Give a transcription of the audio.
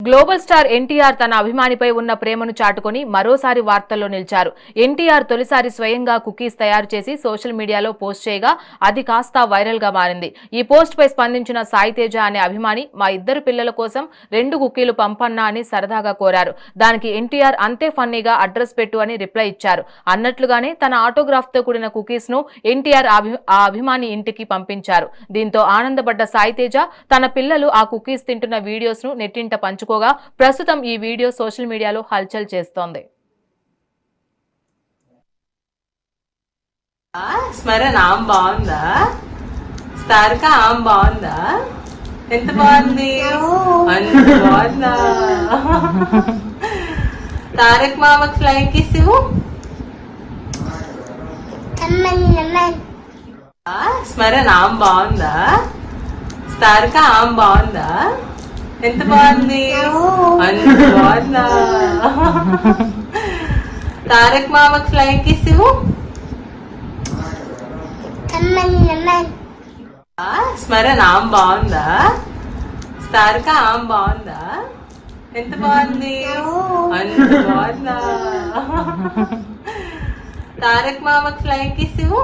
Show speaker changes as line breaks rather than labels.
Global star NTR తన అభిమానిపై ఉన్న ప్రేమను చాటుకొని మరోసారి వార్తల్లో నిలిచారు. ఎన్టీఆర్ తొలిసారి స్వయంగా కుకీస్ తయారు చేసి సోషల్ మీడియాలో పోస్ట్ చేయగా అది కాస్త వైరల్ గా మారింది. ఈ పోస్ట్ పై స్పందించిన సాయి తేజ అనే అభిమాని మా ఇద్దరు పిల్లల కోసం 2 కుకీలు పంపన్నా అని సరదాగా కోరారు. దానికి ఎన్టీఆర్ అంతే ఫన్నీగా అడ్రస్ పెట్టు అని రిప్లై ఇచ్చారు. అన్నట్లుగానే తన ఆటోగ్రాఫ్ తో కూడిన కుకీస్ ను ఎన్టీఆర్ ఆ అభిమాని ఇంటికి పంపించారు. దీంతో ఆనందపడ్డ సాయి తేజ తన పిల్లలు ఆ కుకీస్ తింటున్న వీడియోస్ ను నెట్టింట పంచుకోగా ప్రస్తుతం ఈ వీడియో సోషల్ మీడియాలో హల్చల్ చేస్తోంది.
స్మరణ ఆమె బాగుందా? స్తారిక ఆమె బాగుందా? ఎంత బాగుంది? అంత బాగుందా? తారక్ మామకి లైక్ ఇవ్వు. స్మరణ ఆమె బాగుందా? స్తారిక ఆమె బాగుందా? ఎంత బాగుంది? అంత బాగుందా? తారక్ మామకి లైక్ ఇవ్వు. స్మరణ ఆమె బాగుందా? స్తారిక ఆమె బాగుందా? ఎంత బాగుంది? అంత బాగుందా? తారక్ మామకి లైక్ ఇవ్వు.